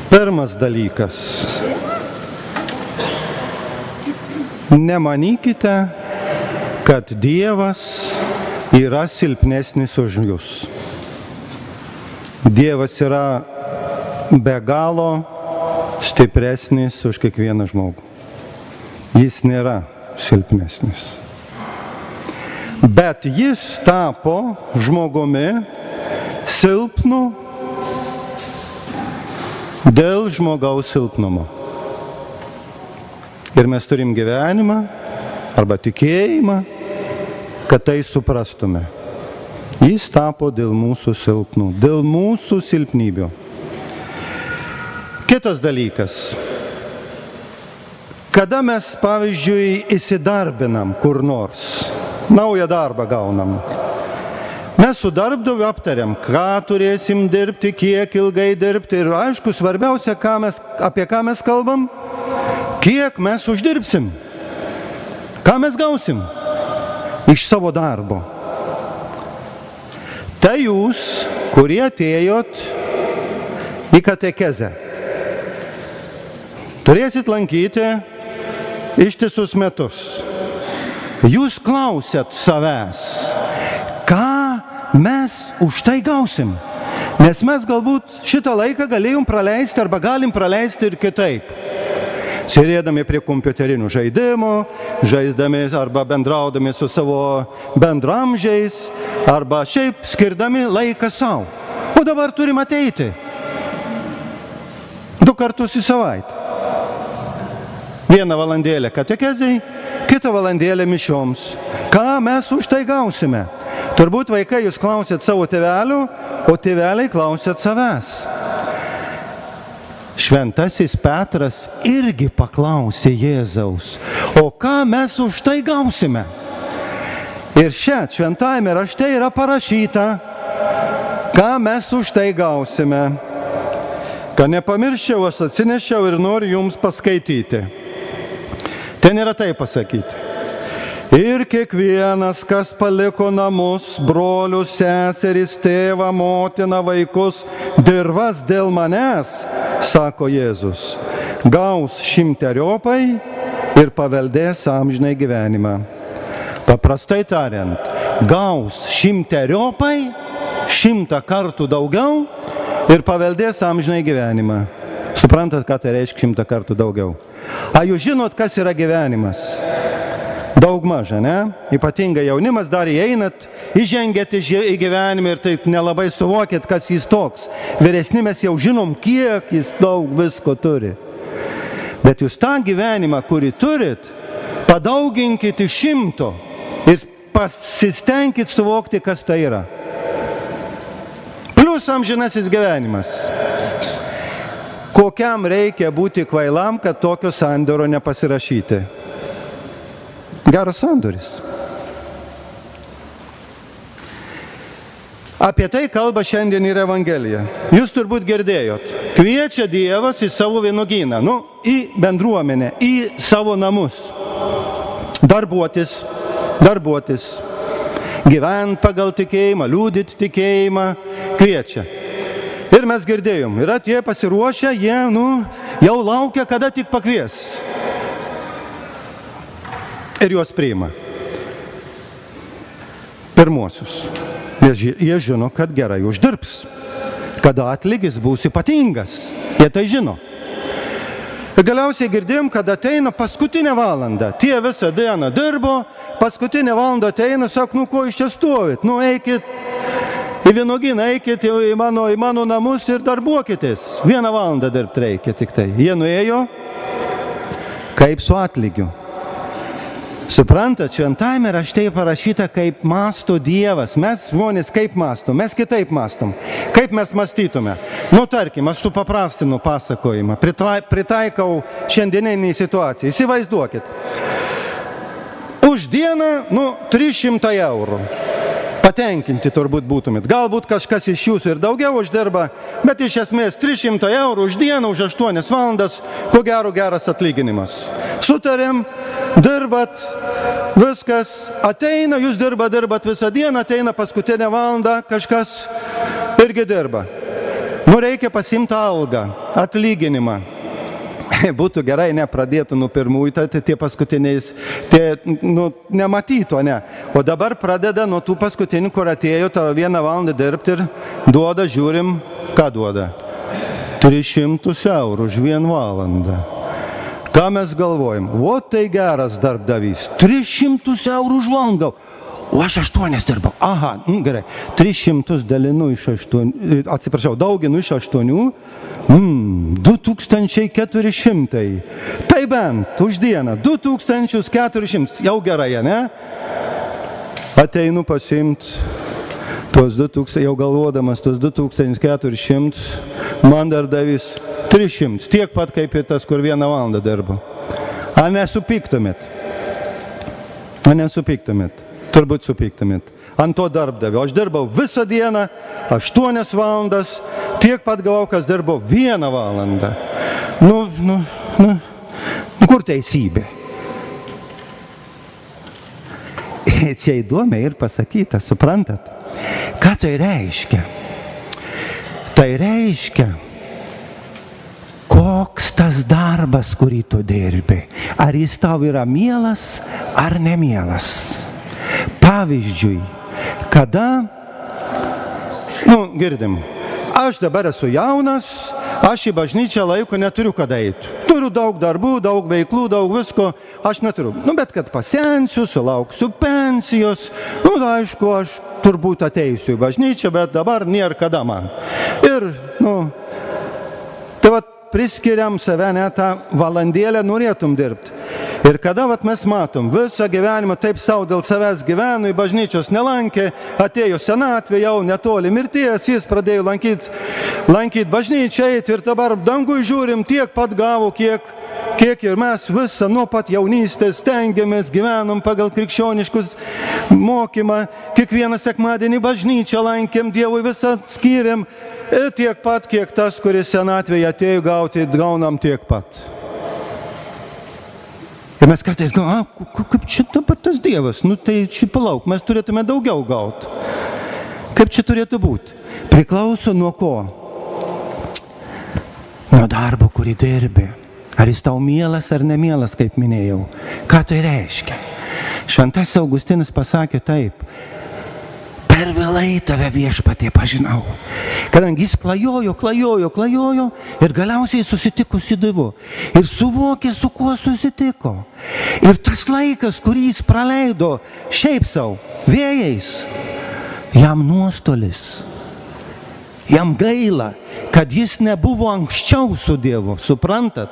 Pirmas dalykas. Nemanykite, kad Dievas yra silpnesnis už jūs. Dievas yra be galo stipresnis už kiekvieną žmogų. Jis nėra silpnesnis. Bet jis tapo žmogumi silpnu dėl žmogaus silpnumo. Ir mes turim gyvenimą arba tikėjimą, kad tai suprastume. Jis tapo dėl mūsų silpnų, dėl mūsų silpnybių. Kitas dalykas. Kada mes, pavyzdžiui, įsidarbinam kur nors, naują darbą gaunam, mes su darbdaviu aptariam, ką turėsim dirbti, kiek ilgai dirbti ir aišku, svarbiausia, apie ką mes kalbam, kiek mes uždirbsim, ką mes gausim iš savo darbo. Tai jūs, kurie atėjot į katekezę, turėsit lankyti ištisus metus. Jūs klausėt savęs, ką mes už tai gausim. Nes mes galbūt šitą laiką galėjom praleisti arba galim praleisti ir kitaip. Sėdėdami prie kompiuterinių žaidimų, žaisdami arba bendraudami su savo bendramžiais, arba šiaip skirdami laiką savo. O dabar turim ateiti 2 kartus į savaitę. 1 valandėlę katekezei, kitą valandėlę mišioms. Ką mes už tai gausime? Turbūt vaikai jūs klausėt savo tėvelių, o tėveliai klausėt savęs. Šventasis Petras irgi paklausė Jėzaus, o ką mes už tai gausime? Ir šventajame rašte yra parašyta, ką mes už tai gausime. Ką nepamirščiau, aš atsinešiau ir noriu jums paskaityti. Ten yra tai pasakyti. Ir kiekvienas, kas paliko namus, brolius, seseris, tėvą, motiną, vaikus, dirvas dėl manęs, sako Jėzus, gaus 100-eriopai ir paveldės amžinai gyvenimą. Paprastai tariant, gaus 100-eriopai, 100 kartų daugiau ir paveldės amžinai gyvenimą. Suprantat, ką tai reiškia 100 kartų daugiau? A jūs žinot, kas yra gyvenimas? Daug maža, ne? Ypatingai jaunimas dar įeinat, įžengėt į gyvenimą ir taip nelabai suvokėt, kas jis toks. Vyresni mes jau žinom, kiek jis daug visko turi. Bet jūs tą gyvenimą, kurį turit, padauginkit iš 100 ir pasistengkit suvokti, kas tai yra. Plius amžinasis gyvenimas. Kokiam reikia būti kvailam, kad tokio sandoro nepasirašyti? Geras sandoris. Apie tai kalba šiandien ir Evangelija. Jūs turbūt girdėjot. Kviečia Dievas į savo vynuogyną, į bendruomenę, į savo namus. Darbuotis, gyvent pagal tikėjimą, liudyt tikėjimą, kviečia. Ir mes girdėjom, yra tie pasiruošę, jie, jau laukia, kada tik pakvies. Ir juos priima. Pirmuosius. Jie žino, kad gerai uždirbs. Kada atlygis bus ypatingas. Jie tai žino. Ir galiausiai girdėjom, kad ateina paskutinę valandą. Tie visą dieną dirbo, paskutinę valandą ateina, sako, ko iš čia stovit? Eikit į vynuogyną, eikit į mano namus ir darbuokitės. 1 valandą dirbti reikia tik tai. Jie nuėjo, kaip su atlygiu. Suprantat, šventajame rašte parašyta, kaip mąsto Dievas. Mes žmonės kaip mąstom, mes kitaip mąstom. Kaip mes mąstytume? Tarkim, aš supaprastinu pasakojimą, pritaikau šiandieninį situaciją. Įsivaizduokit. Už dieną, 300 eurų. Patenkinti turbūt būtumėt. Galbūt kažkas iš jūsų ir daugiau uždirba, bet iš esmės 300 eurų už dieną, už 8 valandas, ko gero geras atlyginimas. Sutarėm, dirbat, viskas, ateina, jūs dirbat visą dieną, ateina paskutinę valandą, kažkas irgi dirba. Nu, reikia pasimti algą, atlyginimą. Būtų gerai, nepradėtų nuo pirmųjų, tai tie paskutiniais, nematytų, ne. O dabar pradeda nuo tų paskutinių, kur atėjo tą 1 valandą dirbti ir duoda, žiūrim, ką duoda. 300 eurų už 1 valandą. Ką mes galvojam? O tai geras darbdavys. 300 eurų už valandą. O aš 8 dirbau. Aha, gerai. 300 dalinu iš 8, atsiprašau, dauginu iš 8. 2400. Tai bent už dieną. 2400. Jau gerai, ne? Ateinu pasimti tuos 2000, jau galvodamas tuos 2400, man darbdavys 300. Tiek pat kaip ir tas, kur 1 valandą dirba. Ar nesupyktumėt? Ar nesupyktumėt? Turbūt supyktumėt. Ant to darbdavio. Aš dirbau visą dieną, 8 valandas, tiek pat gavau, kas dirbau 1 valandą. Kur teisybė? Čia įdomiai ir pasakyta, suprantat? Ką tai reiškia? Tai reiškia, koks tas darbas, kurį tu dirbi. Ar jis tau yra mielas, ar nemielas. Pavyzdžiui, kada, girdim, aš dabar esu jaunas, aš į bažnyčią laiko neturiu kada eiti. Turiu daug darbų, daug veiklų, daug visko, aš neturiu. Bet kad pasensiu, sulauksiu pensijos, aišku, aš turbūt ateisiu į bažnyčią, bet dabar nėra kada man. Ir, tai vat priskiriam save, ne tą valandėlę norėtum dirbti. Ir kada mes matom, visą gyvenimą taip savo dėl savęs gyveno, į bažnyčios nelankė, atėjo senatvė, jau netoli mirties, jis pradėjo lankyti bažnyčią eiti ir dabar dangui žiūrim, tiek pat gavo, kiek ir mes visą nuo pat jaunystės stengiamės, gyvenom pagal krikščioniškus mokymą, kiekvieną sekmadienį bažnyčią lankėm, Dievui visą skyrėm, ir tiek pat, kiek tas, kuris senatvėje atėjo gauti, gaunam tiek pat. Ir mes kartais galvojame, kaip čia dabar tas Dievas, tai čia palauk, mes turėtume daugiau gauti. Kaip čia turėtų būti? Priklauso nuo ko? Nuo darbo, kurį dirbi. Ar jis tau mielas ar nemielas, kaip minėjau. Ką tai reiškia? Šventasis Augustinas pasakė taip. Per vėlai tave Viešpatie pažinau. Kadangi jis klajojo ir galiausiai susitiko su Dievu. Ir suvokė, su kuo susitiko. Ir tas laikas, kurį jis praleido šiaip savo, vėjais, jam nuostolis. Jam gaila, kad jis nebuvo anksčiau su Dievu, suprantat?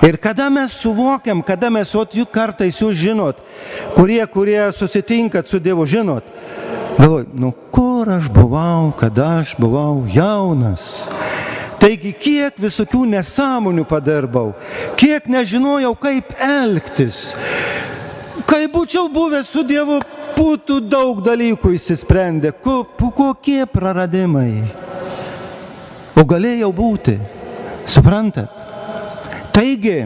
Ir kada mes suvokiam, kada mes, juk kartais jūs žinot, kurie susitinkat su Dievu, žinot, galvoju, kur aš buvau, kada aš buvau jaunas. Taigi, kiek visokių nesąmonių padirbau, kiek nežinojau, kaip elgtis. Kai būčiau buvęs su Dievu, būtų daug dalykų išsisprendė. Kokie praradimai. O galėjau būti. Suprantat? Taigi,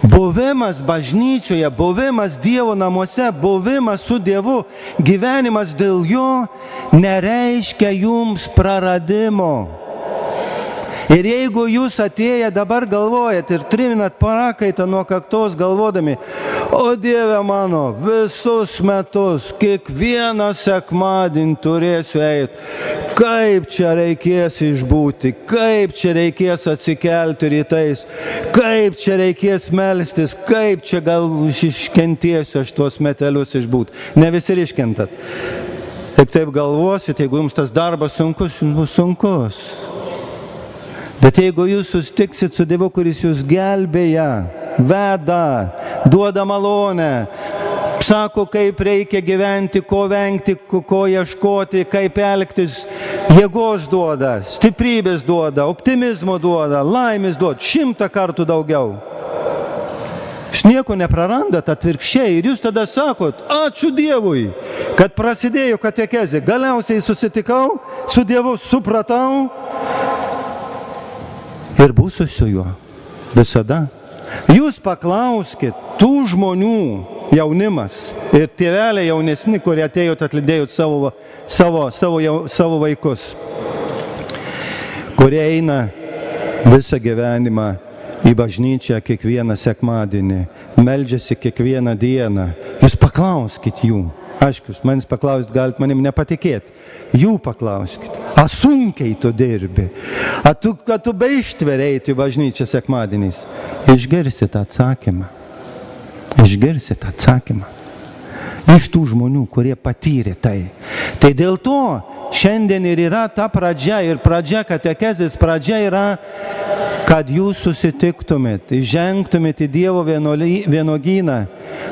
buvimas bažnyčioje, buvimas Dievo namuose, buvimas su Dievu, gyvenimas dėl jo nereiškia jums praradimo. Ir jeigu jūs atėję dabar galvojat ir triminat prakaitą nuo kaktos galvodami, o Dieve mano, visus metus, kiekvieną sekmadienį turėsiu eiti, kaip čia reikės išbūti, kaip čia reikės atsikelti rytais, kaip čia reikės melstis, kaip čia gal iškentiesiu aš tuos metelius išbūti. Ne visi iškentat. Taip galvosit, jeigu jums tas darbas sunkus, bus sunkus. Bet jeigu jūs sustiksit su Dievu, kuris jūs gelbėja, veda, duoda malonę, sako, kaip reikia gyventi, ko vengti, ko ieškoti, kaip elgtis, jėgos duoda, stiprybės duoda, optimizmo duoda, laimės duoda, 100 kartų daugiau. Jūs nieko neprarandat, atvirkščiai, ir jūs tada sakot, ačiū Dievui, kad prasidėjo katekezė, galiausiai susitikau su Dievu, supratau, ir būsiu su juo visada. Jūs paklauskit tų žmonių, jaunimas ir tėveliai jaunesni, kurie atėjot atlydėjot savo vaikus. kurie eina visą gyvenimą į bažnyčią kiekvieną sekmadienį, meldžiasi kiekvieną dieną. Jūs paklauskit jų. Aišku, jūs manis paklausit, galit manim nepatikėti. Jų paklauskit. A sunkiai tu dirbi? A tu beištveri eiti į bažnyčią sekmadieniais? Išgirsit atsakymą. Išgirsit atsakymą. Iš tų žmonių, kurie patyrė tai. Tai dėl to šiandien ir yra ta pradžia, ir pradžia, katekezės pradžia yra, kad jūs susitiktumėt, žengtumėt į Dievo vynuogyną,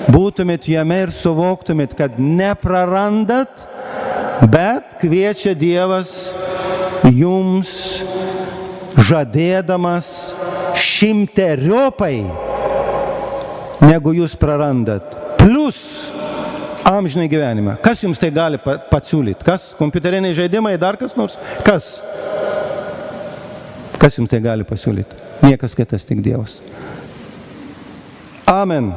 būtumėt jame ir suvoktumėt, kad neprarandat, bet kviečia Dievas jums žadėdamas 100-eriopai, negu jūs prarandat, plus amžinai gyvenimą. Kas jums tai gali pasiūlyti? Kas? Kompiuteriniai žaidimai, dar kas nors? Kas? Kas jums tai gali pasiūlyti? Niekas kitas, tik Dievas. Amen.